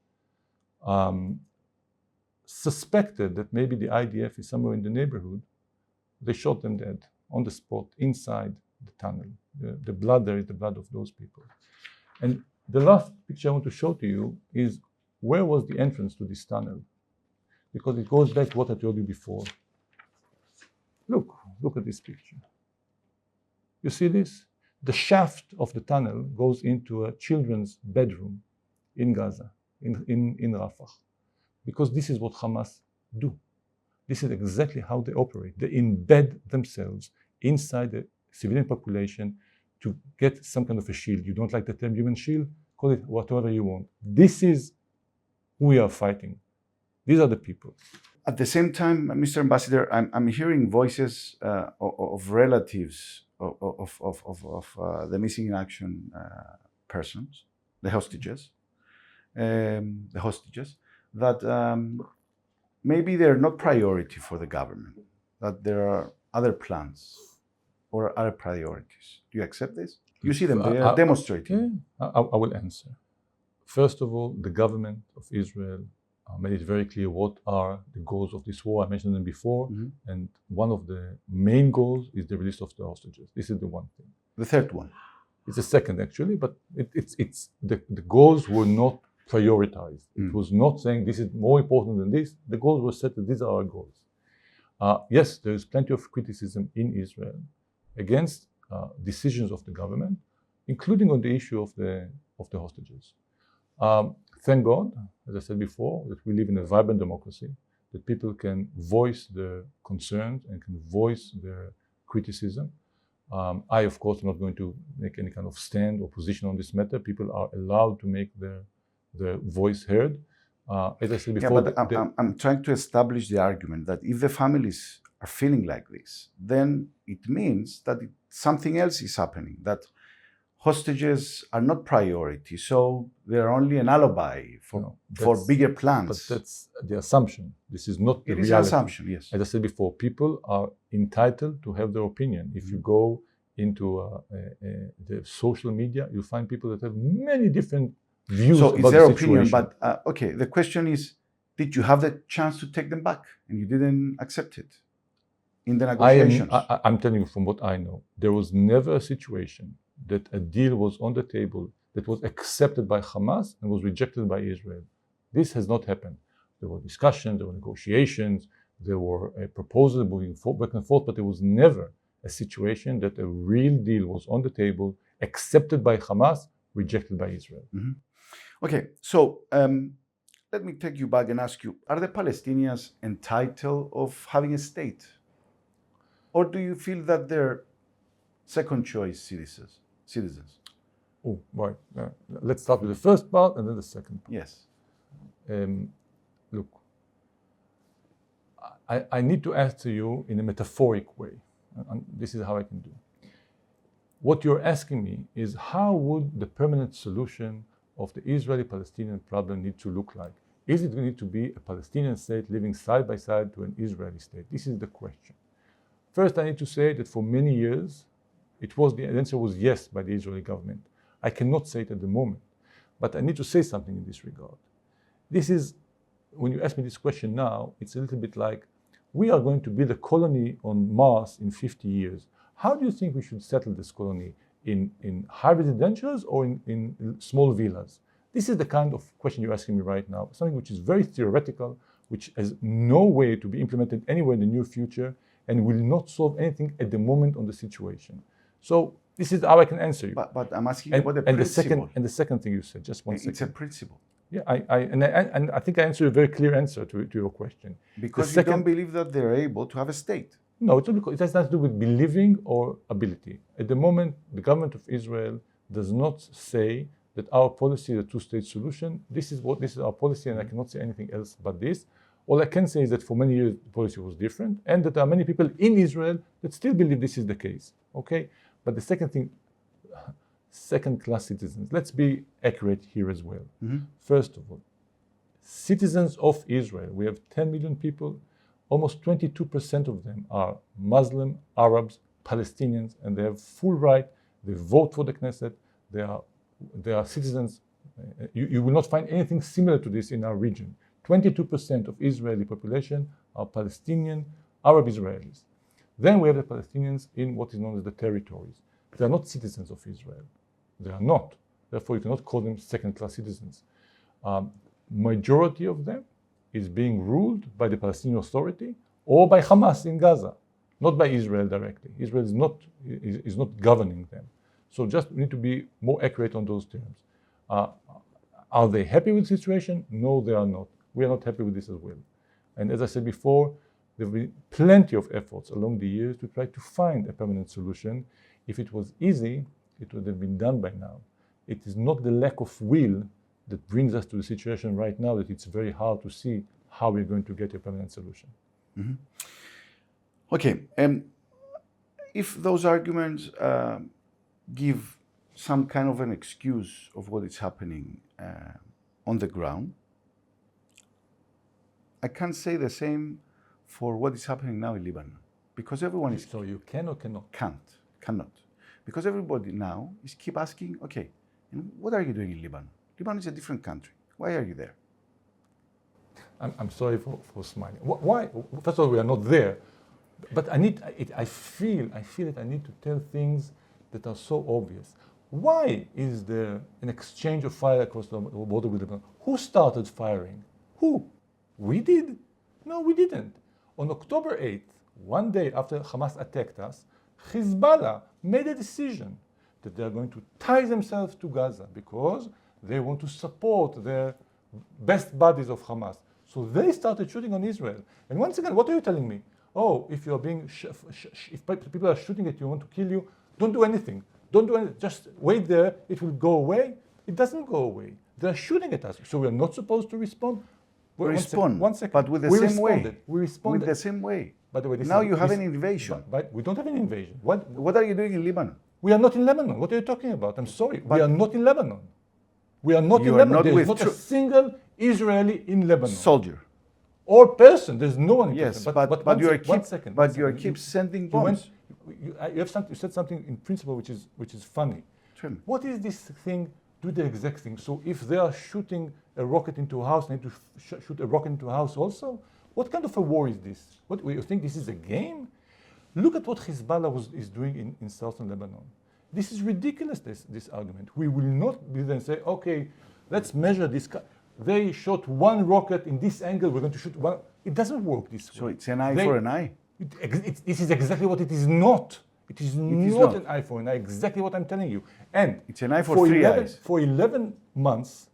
Speaker 2: suspected that maybe the IDF is somewhere in the neighborhood, they shot them dead on the spot inside the tunnel. The blood there is the blood of those people. And the last picture I want to show to you is where was the entrance to this tunnel? Because it goes back to what I told you before. Look at this picture. You see this? The shaft of the tunnel goes into a children's bedroom in Gaza, in Rafah. Because this is what Hamas do. This is exactly how they operate. They embed themselves inside the civilian population to get some kind of a shield. You don't like the term human shield? Call it whatever you want. This is who we are fighting. These are the people.
Speaker 1: At the same time, Mr. Ambassador, I'm hearing voices of relatives of the missing in action persons, the hostages, that maybe they're not priority for the government, that there are other plans or other priorities. Do you accept this? You see them, they are demonstrating.
Speaker 2: I will answer. First of all, the government of Israel made it very clear what are the goals of this war. I mentioned them before, and one of the main goals is the release of the hostages. This is the one thing.
Speaker 1: The third one?
Speaker 2: It's the second, actually, but it's the goals were not prioritized. It was not saying this is more important than this. The goals were set that these are our goals. Yes, there is plenty of criticism in Israel against decisions of the government, including on the issue of the hostages. Thank God, as I said before, that we live in a vibrant democracy, that people can voice their concerns and can voice their criticism. I, of course, am not going to make any kind of stand or position on this matter. People are allowed to make their voice heard. As I said before,
Speaker 1: I'm trying to establish the argument that if the families are feeling like this, then it means that something else is happening, that hostages are not priority, so they're only an alibi for bigger plans.
Speaker 2: But that's the assumption. This is not the reality.
Speaker 1: It is an assumption, yes.
Speaker 2: As I said before, people are entitled to have their opinion. If you go into the social media, you'll find people that have many different views
Speaker 1: so
Speaker 2: about
Speaker 1: it's their
Speaker 2: the situation.
Speaker 1: Opinion, but okay, the question is, did you have the chance to take them back and you didn't accept it? in the negotiations?
Speaker 2: I'm telling you from what I know, there was never a situation that a deal was on the table that was accepted by Hamas and was rejected by Israel. This has not happened. There were discussions, there were negotiations, there were proposals moving back and forth, but there was never a situation that a real deal was on the table, accepted by Hamas, rejected by Israel.
Speaker 1: Mm-hmm. Okay, so let me take you back and ask you, are the Palestinians entitled of having a state? Or do you feel that they're second choice citizens?
Speaker 2: Oh, right. Let's start with the first part and then the second part.
Speaker 1: Yes.
Speaker 2: Look, I need to answer you in a metaphoric way. And this is how I can do. What you're asking me is how would the permanent solution of the Israeli-Palestinian problem need to look like? Is it going to be a Palestinian state living side by side to an Israeli state? This is the question. First, I need to say that for many years, the answer was yes by the Israeli government. I cannot say it at the moment, but I need to say something in this regard. This is, when you ask me this question now, it's a little bit like, we are going to build a colony on Mars in 50 years. How do you think we should settle this colony? In high residentials or in small villas? This is the kind of question you're asking me right now, something which is very theoretical, which has no way to be implemented anywhere in the near future, and will not solve anything at the moment on the situation. So this is how I can answer you.
Speaker 1: But I'm asking you about the principle.
Speaker 2: And the second thing you said, just one second.
Speaker 1: It's a principle.
Speaker 2: Yeah, I think I answered a very clear answer to your question.
Speaker 1: Because you don't believe that they're able to have a state.
Speaker 2: No, it's not because it has nothing to do with believing or ability. At the moment, the government of Israel does not say that our policy is a two-state solution. This is our policy, and I cannot say anything else but this. All I can say is that for many years the policy was different, and that there are many people in Israel that still believe this is the case. Okay, but the second thing, second-class citizens. Let's be accurate here as well. Mm-hmm. First of all, citizens of Israel. We have 10 million people. Almost 22% of them are Muslim, Arabs, Palestinians, and they have full right. They vote for the Knesset. They are citizens. You will not find anything similar to this in our region. 22% of Israeli population are Palestinian, Arab Israelis. Then we have the Palestinians in what is known as the territories. They are not citizens of Israel. They are not. Therefore, you cannot call them second-class citizens. Majority of them is being ruled by the Palestinian Authority or by Hamas in Gaza, not by Israel directly. Israel is not governing them. So just need to be more accurate on those terms. Are they happy with the situation? No, they are not. We are not happy with this as well. And as I said before, there have been plenty of efforts along the years to try to find a permanent solution. If it was easy, it would have been done by now. It is not the lack of will that brings us to the situation right now that it's very hard to see how we're going to get a permanent solution.
Speaker 1: Mm-hmm. Okay, if those arguments give some kind of an excuse of what is happening on the ground, I can't say the same for what is happening now in Lebanon, because everyone is...
Speaker 2: So you can or cannot?
Speaker 1: Cannot. Because everybody now is keep asking, okay, and what are you doing in Lebanon? Lebanon is a different country. Why are you there?
Speaker 2: I'm sorry for smiling. Why? First of all, we are not there. But I feel that I need to tell things that are so obvious. Why is there an exchange of fire across the border with Lebanon? Who started firing? Who? We did? No, we didn't. On October 8th, one day after Hamas attacked us, Hezbollah made a decision that they are going to tie themselves to Gaza because they want to support their best buddies of Hamas. So they started shooting on Israel. And once again, what are you telling me? Oh, if you are being, if people are shooting at you, want to kill you, don't do anything. Don't do anything. Just wait there. It will go away. It doesn't go away. They are shooting at us. So we are not supposed to respond. One second.
Speaker 1: But with the same way.
Speaker 2: We responded.
Speaker 1: With the same way.
Speaker 2: By the way,
Speaker 1: now you have an invasion.
Speaker 2: But we don't have an invasion.
Speaker 1: What are you doing in Lebanon?
Speaker 2: We are not in Lebanon. What are you talking about? I'm sorry. We are not in Lebanon. We are not in Lebanon. There is not a single Israeli in Lebanon.
Speaker 1: Soldier.
Speaker 2: Or person. There's no one in
Speaker 1: Yes,
Speaker 2: Lebanon.
Speaker 1: but you keep sending bombs.
Speaker 2: You said something in principle which is funny. What is this thing? Do the exact thing. So if they are shooting a rocket into a house, they need to shoot a rocket into a house also? What kind of a war is this? What, you think this is a game? Look at what Hezbollah is doing in southern Lebanon. This is ridiculous, this argument. We will not be then say, okay, let's measure this. They shot one rocket in this angle, we're going to shoot one. It doesn't work this way.
Speaker 1: So it's an eye for an eye?
Speaker 2: This is exactly what it is not. It is not an eye for an eye, exactly what I'm telling you. And
Speaker 1: it's an eye for 3 eyes.
Speaker 2: For 11 months,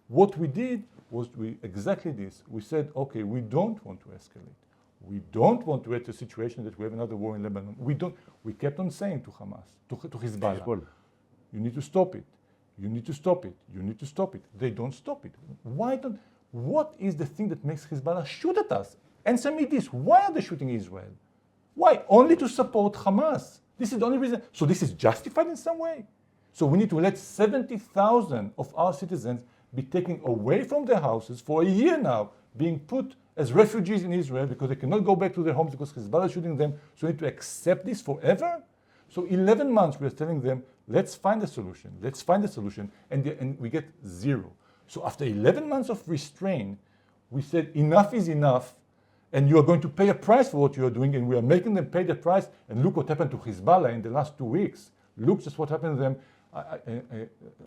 Speaker 2: what we did was exactly this. We said, okay, we don't want to escalate. We don't want to get to a situation that we have another war in Lebanon. We kept on saying to Hamas, to Hezbollah, you need to stop it. You need to stop it. You need to stop it. They don't stop it. What is the thing that makes Hezbollah shoot at us? Answer me this. Why are they shooting Israel? Why? Only to support Hamas. This is the only reason. So this is justified in some way. So we need to let 70,000 of our citizens be taken away from their houses for a year now, being put as refugees in Israel because they cannot go back to their homes because Hezbollah is shooting them. So we need to accept this forever? So 11 months we are telling them, let's find a solution. Let's find a solution. And we get zero. So after 11 months of restraint, we said enough is enough. And you are going to pay a price for what you are doing, and we are making them pay the price. And look what happened to Hezbollah in the last 2 weeks. Look just what happened to them.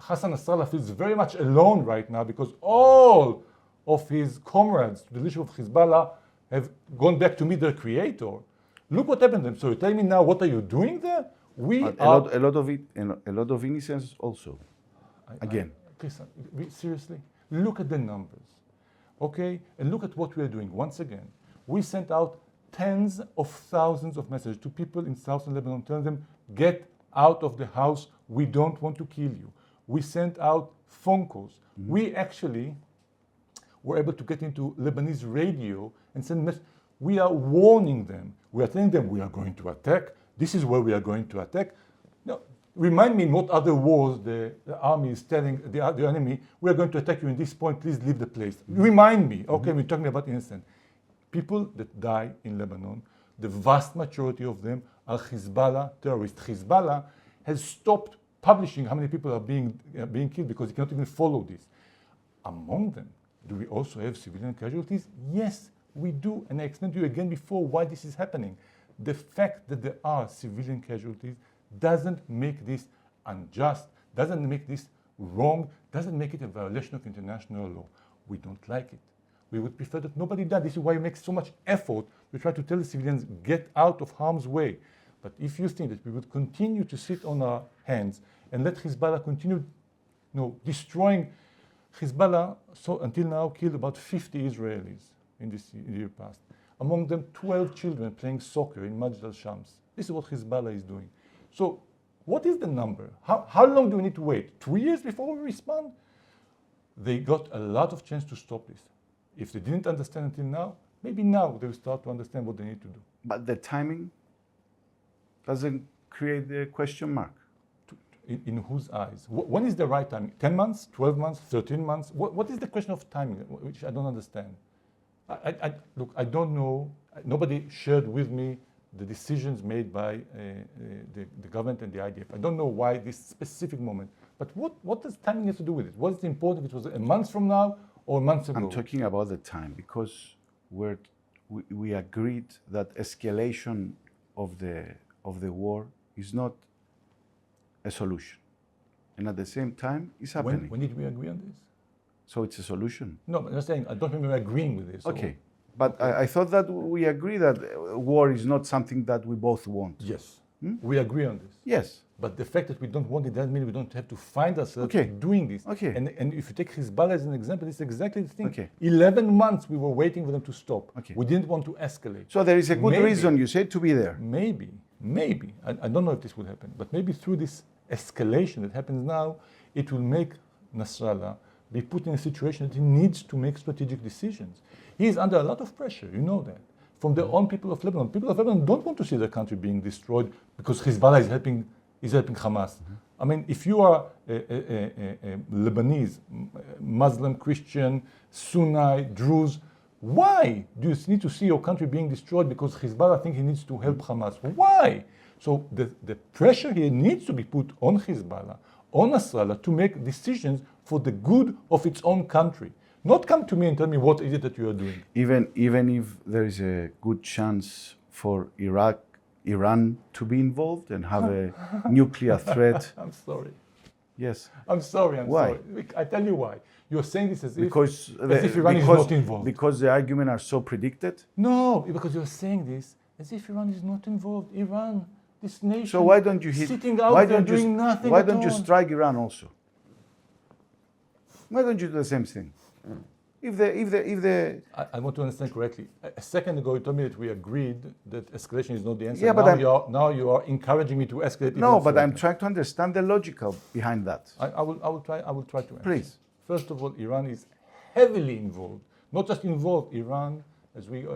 Speaker 2: Hassan Nasrallah feels very much alone right now because all of his comrades, the leadership of Hezbollah, have gone back to meet their creator. Look what happened to them. So you tell me now, what are you doing there?
Speaker 1: A lot of innocence also. Again.
Speaker 2: Listen, seriously, look at the numbers, okay? And look at what we are doing. Once again, we sent out tens of thousands of messages to people in southern Lebanon telling them, get out of the house. We don't want to kill you. We sent out phone calls. Mm-hmm. We actually were able to get into Lebanese radio and send messages. We are warning them. We are telling them we are going to attack. This is where we are going to attack. Now, remind me in what other wars the army is telling the enemy, we are going to attack you in this point, please leave the place. Mm-hmm. Remind me, okay, we're talking about innocent. People that die in Lebanon, the vast majority of them are Hezbollah terrorists. Hezbollah has stopped publishing how many people are being killed because he cannot even follow this. Among them, do we also have civilian casualties? Yes, we do. And I explained to you again before why this is happening. The fact that there are civilian casualties doesn't make this unjust, doesn't make this wrong, doesn't make it a violation of international law. We don't like it. We would prefer that nobody died. This is why we make so much effort to try to tell the civilians, get out of harm's way. But if you think that we would continue to sit on our hands and let Hezbollah continue destroying, Hezbollah until now killed about 50 Israelis in the year past. Among them, 12 children playing soccer in Majd al-Shams. This is what Hezbollah is doing. So what is the number? How long do we need to wait? 2 years before we respond? They got a lot of chance to stop this. If they didn't understand until now, maybe now they will start to understand what they need to do.
Speaker 1: But the timing doesn't create the question mark.
Speaker 2: In whose eyes? When is the right timing? 10 months, 12 months, 13 months? What is the question of timing, which I don't understand? Look, I don't know. Nobody shared with me the decisions made by the government and the IDF. I don't know why this specific moment. But what does timing have to do with it? What is important if it was a month from now or months ago?
Speaker 1: I'm talking about the time because we agreed that escalation of the war is not a solution. And at the same time, it's happening.
Speaker 2: When did we agree on this?
Speaker 1: So it's a solution?
Speaker 2: No, but I'm saying I don't remember agreeing with this.
Speaker 1: Okay. But I thought that we agree that war is not something that we both want.
Speaker 2: Yes. We agree on this.
Speaker 1: Yes.
Speaker 2: But the fact that we don't want it doesn't mean we don't have to find ourselves doing this.
Speaker 1: Okay.
Speaker 2: And if you take Hezbollah as an example, it's exactly the thing.
Speaker 1: Okay.
Speaker 2: 11 months we were waiting for them to stop.
Speaker 1: Okay.
Speaker 2: We didn't want to escalate.
Speaker 1: So there is a good reason, you said, to be there.
Speaker 2: Maybe. I don't know if this will happen. But maybe through this escalation that happens now, it will make Nasrallah be put in a situation that he needs to make strategic decisions. He is under a lot of pressure, you know that, from the own people of Lebanon. People of Lebanon don't want to see their country being destroyed because Hezbollah is helping Hamas. I mean, if you are a Lebanese, Muslim, Christian, Sunni, Druze, why do you need to see your country being destroyed because Hezbollah thinks he needs to help Hamas? Why? So the pressure here needs to be put on Hezbollah, on Nasrallah, to make decisions for the good of its own country. Not come to me and tell me what is it that you are doing.
Speaker 1: Even if there is a good chance for Iran to be involved and have a nuclear threat?
Speaker 2: I'm sorry.
Speaker 1: Yes.
Speaker 2: I'm sorry.
Speaker 1: Why?
Speaker 2: Sorry. I tell you why. You're saying this as if
Speaker 1: Iran
Speaker 2: Iran is not involved.
Speaker 1: Because the arguments are so predicted?
Speaker 2: No, because you're saying this as if Iran is not involved. Iran, this nation,
Speaker 1: So why don't you hit?
Speaker 2: sitting out there doing nothing
Speaker 1: Why
Speaker 2: at
Speaker 1: don't you
Speaker 2: all.
Speaker 1: strike Iran also? Why don't you do the same thing? If the
Speaker 2: I want to understand correctly. A second ago, you told me that we agreed that escalation is not the answer.
Speaker 1: Yeah, but
Speaker 2: now you are encouraging me to escalate.
Speaker 1: No,
Speaker 2: even
Speaker 1: but I'm
Speaker 2: further.
Speaker 1: trying to understand the logical behind that.
Speaker 2: I will try to answer.
Speaker 1: Please.
Speaker 2: First of all, Iran is heavily involved. Not just involved. Iran, as we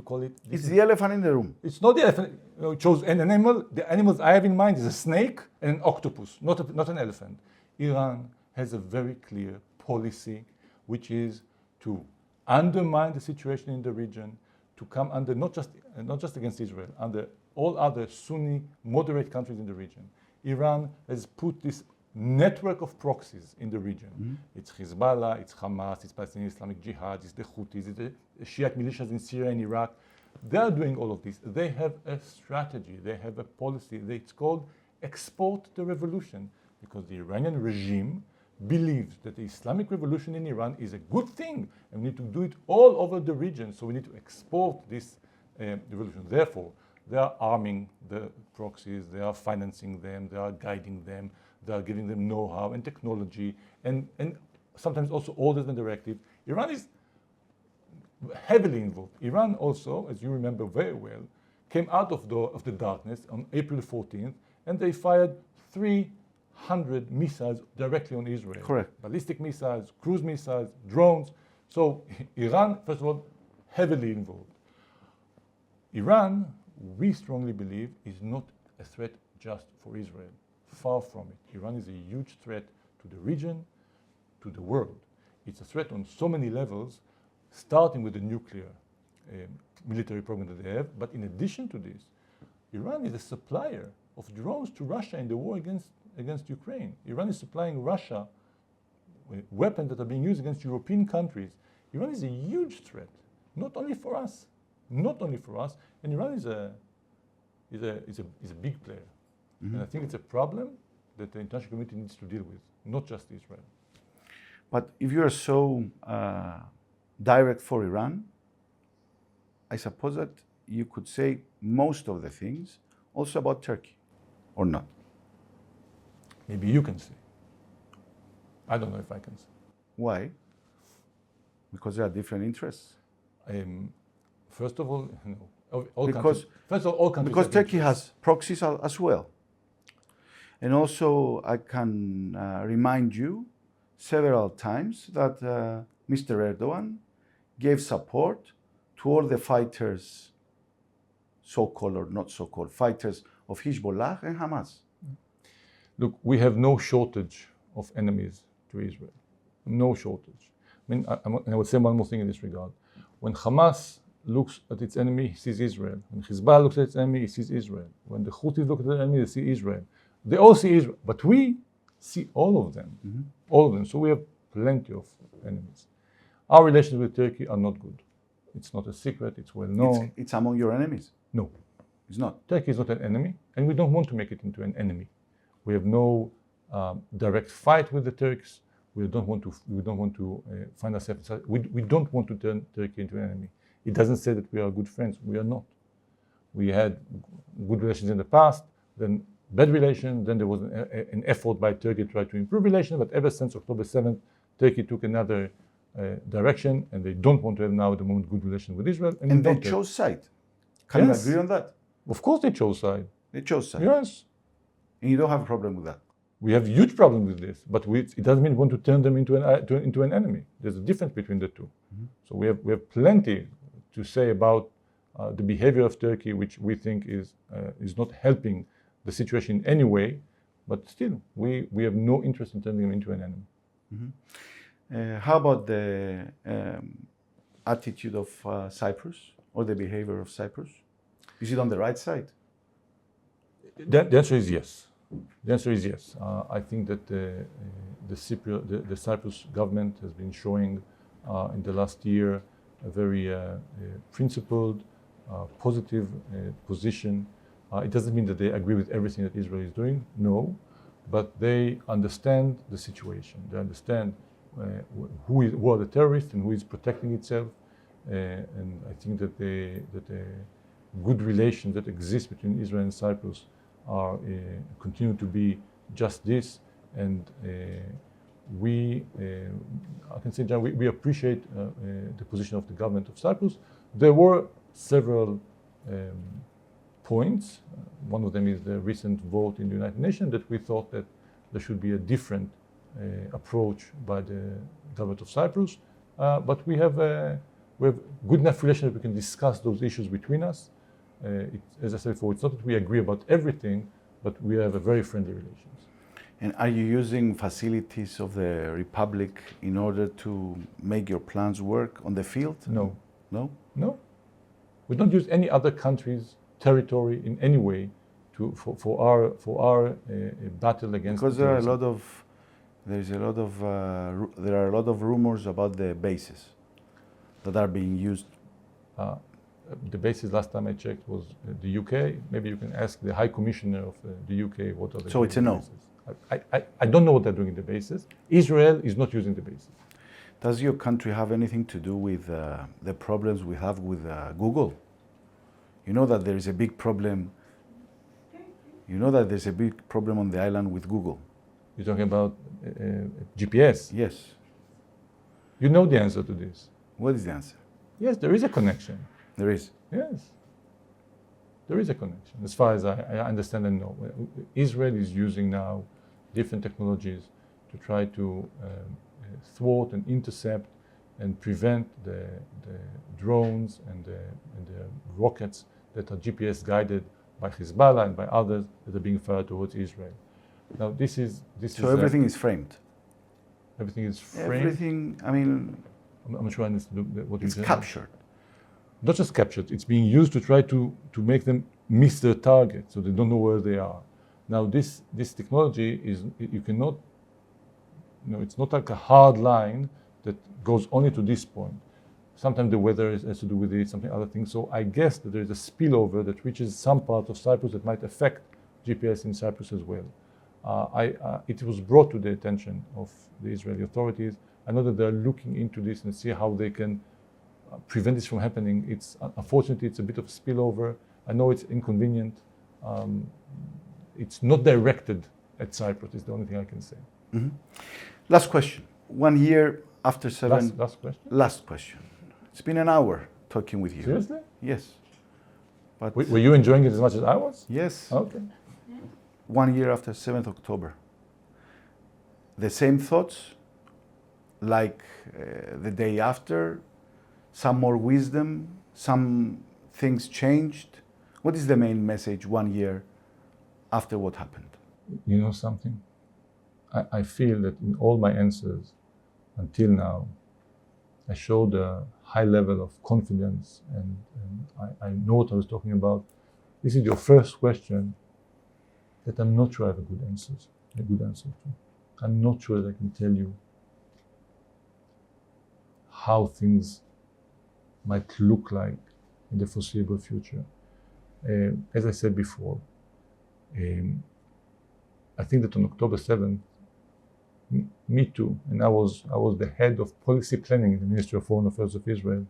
Speaker 2: call it.
Speaker 1: It's the elephant in the room.
Speaker 2: It's not the elephant. You chose an animal. The animals I have in mind is a snake and an octopus, not an elephant. Iran has a very clear policy, which is to undermine the situation in the region, to come under not just against Israel, under all other Sunni moderate countries in the region. Iran has put this network of proxies in the region. Mm-hmm. It's Hezbollah, it's Hamas, it's Palestinian Islamic Jihad, it's the Houthis, it's the Shiite militias in Syria and Iraq. They are doing all of this. They have a strategy, they have a policy. It's called export the revolution, because the Iranian regime believes that the Islamic revolution in Iran is a good thing, and we need to do it all over the region. So we need to export this revolution. Therefore, they are arming the proxies, they are financing them, they are guiding them, they are giving them know-how and technology, and sometimes also orders and directives. Iran is heavily involved. Iran also, as you remember very well, came out of the darkness on April 14th, and they fired 300 missiles directly on Israel.
Speaker 1: Correct.
Speaker 2: Ballistic missiles, cruise missiles, drones. So Iran, first of all, heavily involved. Iran, we strongly believe, is not a threat just for Israel. Far from it. Iran is a huge threat to the region, to the world. It's a threat on so many levels, starting with the nuclear military program that they have. But in addition to this, Iran is a supplier of drones to Russia in the war against Ukraine. Iran is supplying Russia with weapons that are being used against European countries. Iran is a huge threat, not only for us, and Iran is a big player. Mm-hmm. And I think it's a problem that the international community needs to deal with, not just Israel.
Speaker 1: But if you are so direct for Iran, I suppose that you could say most of the things also about Turkey, or not?
Speaker 2: Maybe you can say. I don't know if I can say.
Speaker 1: Why? Because there are different interests.
Speaker 2: First of all,
Speaker 1: because Turkey has proxies as well. And also, I can remind you several times that Mr. Erdogan gave support to all the fighters, so-called or not so-called, fighters of Hezbollah and Hamas.
Speaker 2: Look, we have no shortage of enemies to Israel. No shortage. I mean, I would say one more thing in this regard. When Hamas looks at its enemy, he sees Israel. When Hezbollah looks at its enemy, he sees Israel. When the Houthis look at their enemy, they see Israel. They all see Israel, but we see all of them. Mm-hmm. All of them. So we have plenty of enemies. Our relations with Turkey are not good. It's not a secret, it's well known.
Speaker 1: It's among your enemies?
Speaker 2: No.
Speaker 1: It's not?
Speaker 2: Turkey is not an enemy, and we don't want to make it into an enemy. We have no direct fight with the Turks. We don't want to find ourselves. We don't want to turn Turkey into an enemy. It doesn't say that we are good friends. We are not. We had good relations in the past, then bad relations. Then there was an effort by Turkey to try to improve relations. But ever since October 7th, Turkey took another direction, and they don't want to have now at the moment good relations with Israel.
Speaker 1: And they chose side. Can you agree on that?
Speaker 2: Of course, they chose side.
Speaker 1: They chose side.
Speaker 2: Yes.
Speaker 1: And you don't have a problem with that?
Speaker 2: We have huge problem with this, but it doesn't mean we want to turn them into an enemy. There's a difference between the two. Mm-hmm. So we have plenty to say about the behavior of Turkey, which we think is not helping the situation in any way. But still, we have no interest in turning them into an enemy.
Speaker 1: Mm-hmm. How about the attitude of Cyprus or the behavior of Cyprus? Is it on the right side?
Speaker 2: The answer is yes. The answer is yes. I think that the Cyprus government has been showing in the last year a very principled, positive position. It doesn't mean that they agree with everything that Israel is doing, no, but they understand the situation. They understand who are the terrorists and who is protecting itself. And I think that the good relations that exist between Israel and Cyprus are continue to be just this. And I can say, John, we appreciate the position of the government of Cyprus. There were several points. One of them is the recent vote in the United Nations that we thought that there should be a different approach by the government of Cyprus. But we have good enough relations that we can discuss those issues between us. As I said before, it's not that we agree about everything, but we have a very friendly relations.
Speaker 1: And are you using facilities of the Republic in order to make your plans work on the field?
Speaker 2: No.
Speaker 1: No?
Speaker 2: No. We don't use any other country's territory in any way for our battle against.
Speaker 1: Because there are a lot of rumors about the bases that are being used.
Speaker 2: The basis last time I checked was the UK. Maybe you can ask the High Commissioner of the UK what are the.
Speaker 1: So it's a no.
Speaker 2: Bases. I don't know what they're doing in the bases. Israel is not using the bases.
Speaker 1: Does your country have anything to do with the problems we have with Google? You know that there is a big problem. You know that there's a big problem on the island with Google.
Speaker 2: You're talking about GPS?
Speaker 1: Yes.
Speaker 2: You know the answer to this.
Speaker 1: What is the answer?
Speaker 2: Yes, there is a connection.
Speaker 1: There is.
Speaker 2: Yes. There is a connection. As far as I understand and know. Israel is using now different technologies to try to thwart and intercept and prevent the drones and the rockets that are GPS guided by Hezbollah and by others that are being fired towards Israel. Now this is
Speaker 1: so everything is framed.
Speaker 2: Everything is framed.
Speaker 1: Everything. I mean,
Speaker 2: I'm not sure I understand what
Speaker 1: it's
Speaker 2: you said.
Speaker 1: captured.
Speaker 2: Not just captured. It's being used to try to make them miss their target, so they don't know where they are. Now this technology is you cannot. It's not like a hard line that goes only to this point. Sometimes the weather has to do with it, something other things. So I guess that there is a spillover that reaches some part of Cyprus that might affect GPS in Cyprus as well. It was brought to the attention of the Israeli authorities. I know that they're looking into this and see how they can prevent this from happening. Unfortunately, it's a bit of a spillover. I know it's inconvenient. It's not directed at Cyprus, is the only thing I can say.
Speaker 1: Mm-hmm. Last question. 1 year after 7.
Speaker 2: Last question?
Speaker 1: Last question. It's been an hour talking with you.
Speaker 2: Seriously?
Speaker 1: Yes. But
Speaker 2: were you enjoying it as much as I was?
Speaker 1: Yes.
Speaker 2: Okay.
Speaker 1: 1 year after 7th October. The same thoughts, like the day after, some more wisdom, some things changed. What is the main message 1 year after what happened?
Speaker 2: You know something? I feel that in all my answers until now, I showed a high level of confidence and I know what I was talking about. This is your first question that I'm not sure I have a good answer to. I'm not sure that I can tell you how things might look like in the foreseeable future. As I said before, I think that on October 7th, me too, and I was the head of policy planning in the Ministry of Foreign Affairs of Israel.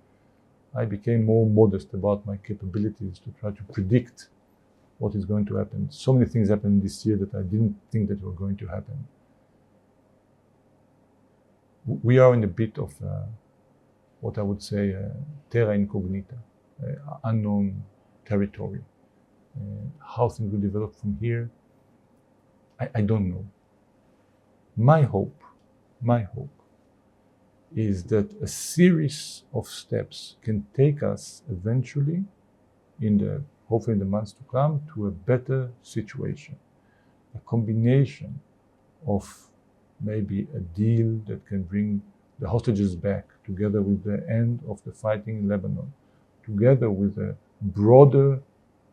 Speaker 2: I became more modest about my capabilities to try to predict what is going to happen. So many things happened this year that I didn't think that were going to happen. We are in a bit of what I would say terra incognita, unknown territory. How things will develop from here, I don't know. My hope is that a series of steps can take us eventually, hopefully in the months to come, to a better situation. A combination of maybe a deal that can bring the hostages back, together with the end of the fighting in Lebanon, together with a broader,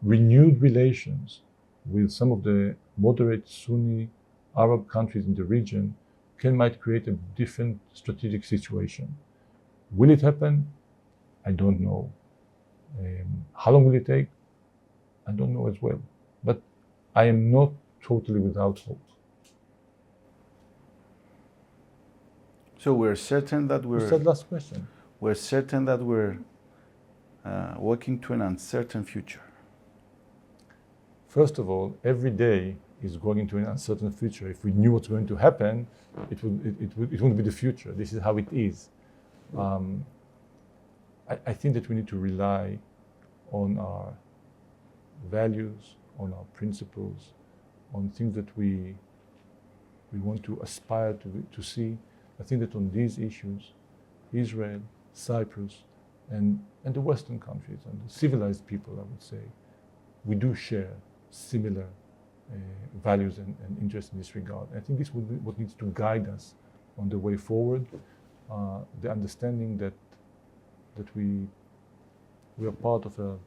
Speaker 2: renewed relations with some of the moderate Sunni Arab countries in the region, might create a different strategic situation. Will it happen? I don't know. How long will it take? I don't know as well. But I am not totally without hope.
Speaker 1: So we're certain that
Speaker 2: You said last question.
Speaker 1: we're certain that we're walking to an uncertain future.
Speaker 2: First of all, every day is going into an uncertain future. If we knew what's going to happen, it wouldn't be the future. This is how it is. I think that we need to rely on our values, on our principles, on things that we want to aspire to see. I think that on these issues, Israel, Cyprus, and the Western countries, and the civilized people, I would say, we do share similar values and interests in this regard. I think this would be what needs to guide us on the way forward, the understanding that we are part of a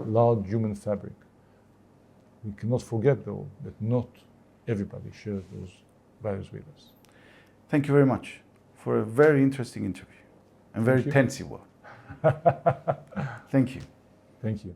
Speaker 2: large human fabric. We cannot forget, though, that not everybody shares those values with us.
Speaker 1: Thank you very much for a very interesting interview and very
Speaker 2: Thank you.
Speaker 1: tense one. Thank you.
Speaker 2: Thank you.